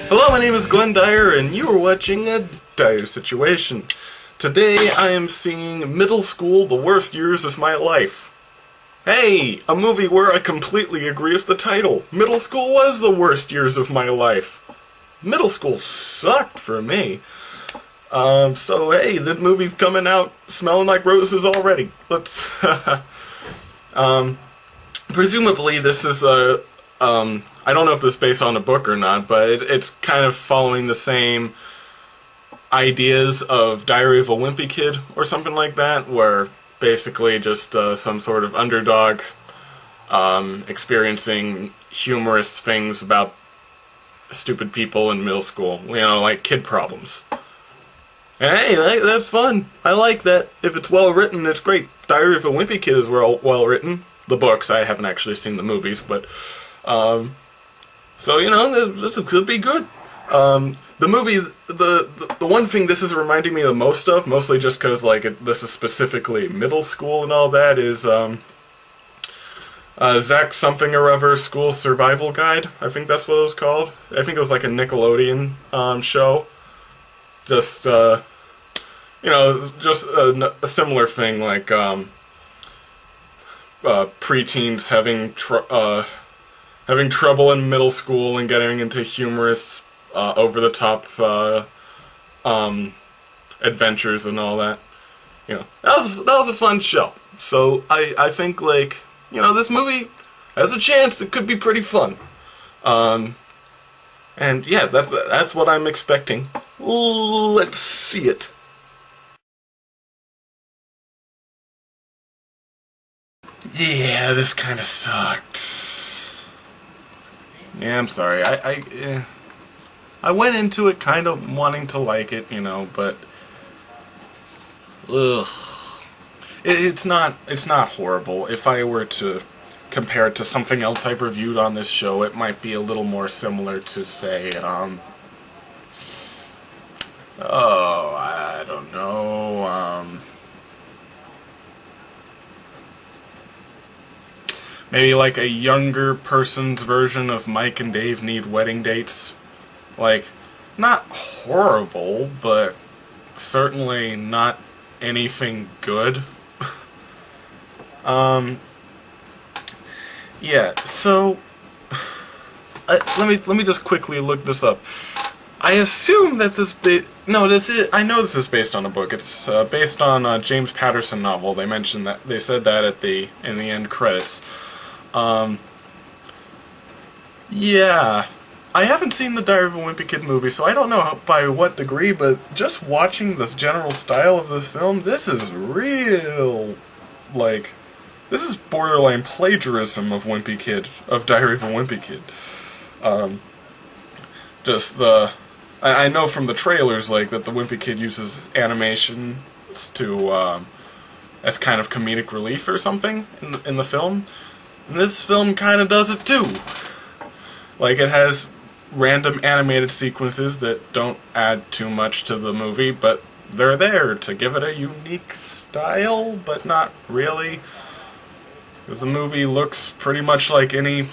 Hello, my name is Glenn Dyer, and you are watching a Dyer-Situation. Today I am seeing Middle School, The Worst Years of My Life. Hey, a movie where I completely agree with the title. Middle school was the worst years of my life. Middle school sucked for me. So hey, the movie's coming out smelling like roses already. Let's, presumably this is a, I don't know if this is based on a book or not, but it's kind of following the same ideas of Diary of a Wimpy Kid or something like that, where basically just some sort of underdog experiencing humorous things about stupid people in middle school, you know, like kid problems. Hey, that's fun. I like that. If it's well written, it's great. Diary of a Wimpy Kid is well written. The books, I haven't actually seen the movies, but so you know, this could be good. The movie, the one thing this is reminding me the most of, mostly just because like this is specifically middle school and all that, is Zach something or other School Survival Guide. I think that's what it was called. I think it was like a Nickelodeon show. Just you know, just a similar thing, like preteens having trouble in middle school and getting into humorous, over-the-top adventures and all that. You know, that was a fun show. So I think, like, you know, this movie has a chance. It could be pretty fun. And yeah, that's what I'm expecting. Let's see it. Yeah, this kind of sucked. Yeah, I'm sorry. I went into it kind of wanting to like it, you know, but ugh, it's not horrible. If I were to compare it to something else I've reviewed on this show, it might be a little more similar to, say, oh, I don't know, maybe like a younger person's version of Mike and Dave Need Wedding Dates. Like, not horrible, but certainly not anything good. Yeah, so let me just quickly look this up. I assume that I know this is based on a book. It's based on a James Patterson novel. They mentioned that, they said that in the end credits. Yeah, I haven't seen the Diary of a Wimpy Kid movie, so I don't know by what degree, but just watching the general style of this film, this is real, like, this is borderline plagiarism of Wimpy Kid, of Diary of a Wimpy Kid. I know from the trailers, like, that the Wimpy Kid uses animation to, as kind of comedic relief or something in the film. And this film kind of does it too. Like, it has random animated sequences that don't add too much to the movie, but they're there to give it a unique style, but not really. Because the movie looks pretty much like any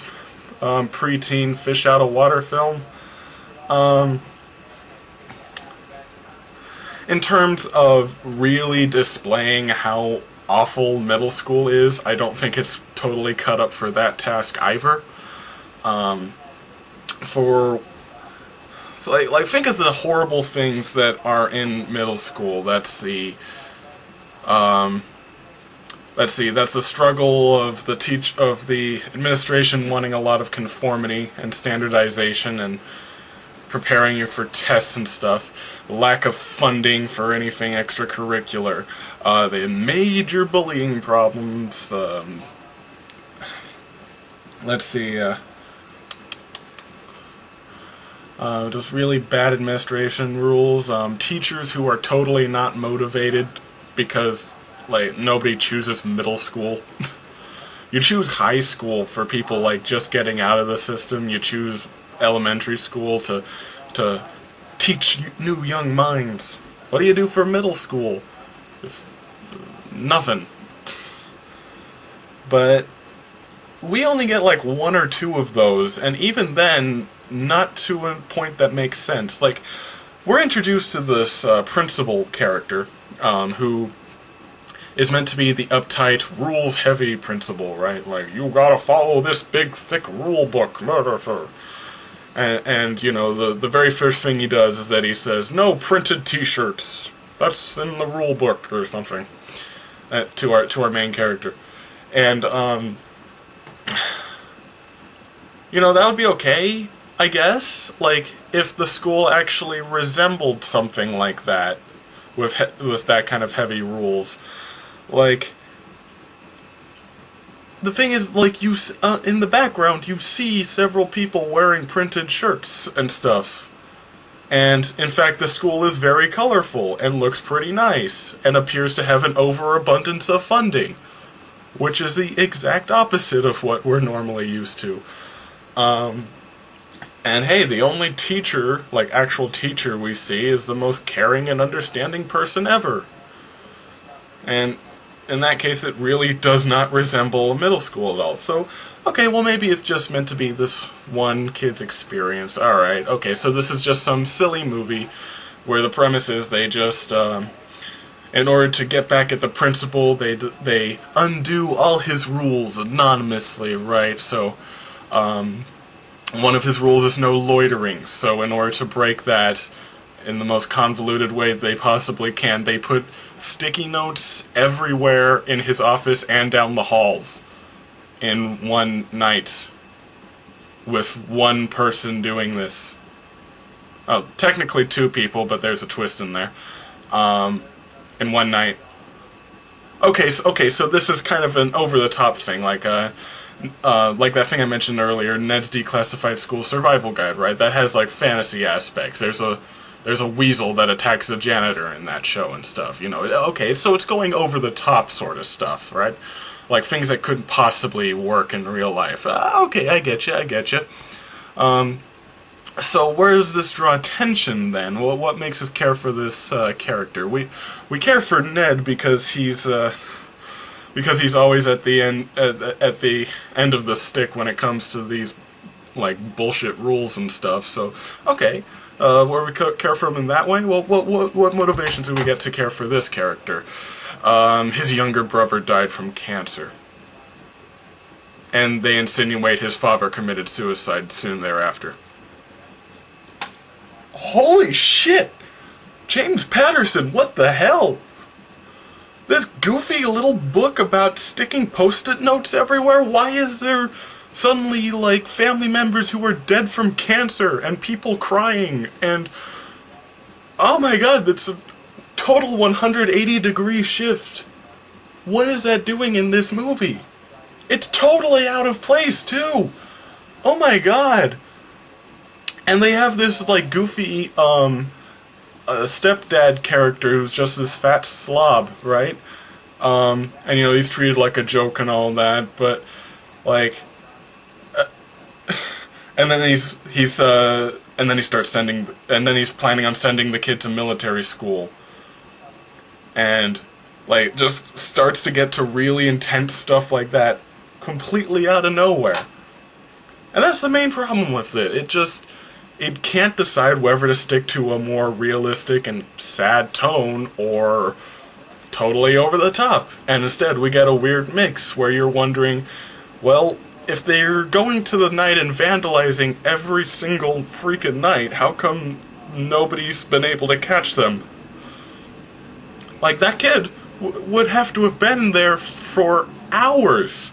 preteen fish out of water film. In terms of really displaying how awful middle school is, I don't think it's totally cut up for that task either. So like think of the horrible things that are in middle school. That's the struggle of the administration wanting a lot of conformity and standardization and preparing you for tests and stuff. The lack of funding for anything extracurricular. The major bullying problems. Let's see. Just really bad administration rules. Teachers who are totally not motivated because, like, nobody chooses middle school. You choose high school for people, like, just getting out of the system. You choose elementary school to teach new young minds. What do you do for middle school? Nothing. But we only get like one or two of those, and even then, not to a point that makes sense. Like, we're introduced to this principal character, who is meant to be the uptight, rules-heavy principal, right? Like, you gotta follow this big, thick rule book, and you know, the very first thing he does is that he says, "No printed T-shirts. That's in the rule book," or something, to our main character. And, you know, that would be okay, I guess, like, if the school actually resembled something like that, with that kind of heavy rules. Like, the thing is, like, in the background, you see several people wearing printed shirts and stuff. And, in fact, the school is very colorful, and looks pretty nice, and appears to have an overabundance of funding, which is the exact opposite of what we're normally used to. And hey, the only teacher, like actual teacher we see, is the most caring and understanding person ever. And in that case, it really does not resemble a middle school at all. So, okay, well maybe it's just meant to be this one kid's experience. Alright, okay, so this is just some silly movie where the premise is they just, in order to get back at the principal, they undo all his rules anonymously, right? So, one of his rules is no loitering, so in order to break that in the most convoluted way they possibly can, they put sticky notes everywhere in his office and down the halls in one night, with one person doing this. Oh, technically two people, but there's a twist in there. In one night. Okay, so this is kind of an over-the-top thing, like that thing I mentioned earlier, Ned's Declassified School Survival Guide, right? That has, like, fantasy aspects. There's a weasel that attacks the janitor in that show and stuff, you know. Okay, so it's going over the top sort of stuff, right? Like, things that couldn't possibly work in real life. Okay, I get you. So where does this draw attention, then? Well, what makes us care for this character? We care for Ned because he's always at the end of the stick when it comes to these, like, bullshit rules and stuff. So, okay, where we care for him in that way? Well, what motivations do we get to care for this character? His younger brother died from cancer, and they insinuate his father committed suicide soon thereafter. Holy shit! James Patterson, what the hell? This goofy little book about sticking post-it notes everywhere? Why is there suddenly, like, family members who are dead from cancer and people crying and... Oh my god, that's a total 180-degree shift. What is that doing in this movie? It's totally out of place, too! Oh my god! And they have this, like, goofy, stepdad character who's just this fat slob, right? And, you know, he's treated like a joke and all that, but, like, and then and then he's planning on sending the kid to military school. And, like, just starts to get to really intense stuff like that completely out of nowhere. And that's the main problem with it. It can't decide whether to stick to a more realistic and sad tone or totally over the top. And instead we get a weird mix where you're wondering, well, if they're going to the night and vandalizing every single freaking night, how come nobody's been able to catch them? Like, that kid would have to have been there for hours.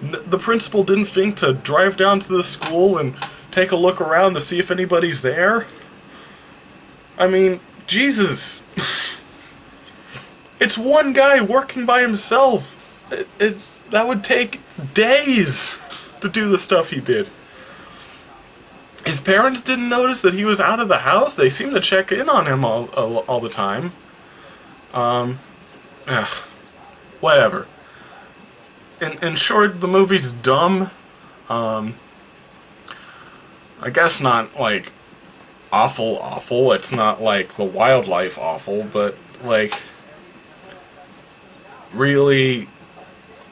The principal didn't think to drive down to the school and take a look around to see if anybody's there? I mean, Jesus. It's one guy working by himself. That would take days to do the stuff he did. His parents didn't notice that he was out of the house. They seemed to check in on him all the time. Whatever. In short, the movie's dumb. I guess not, like, awful. It's not, like, the wildlife awful, but, like, really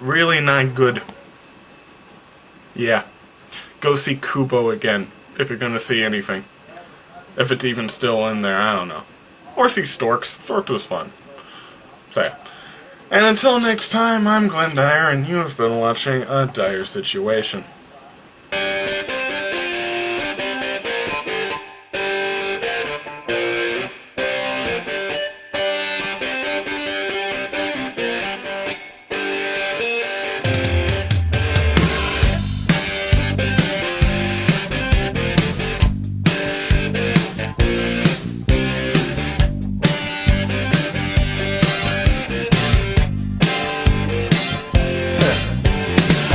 not good. Yeah. Go see Kubo again. if you're gonna see anything. If it's even still in there, I don't know. Or see storks. Storks was fun. So yeah. And until next time, I'm Glenn Dyer, and you have been watching A Dire Situation.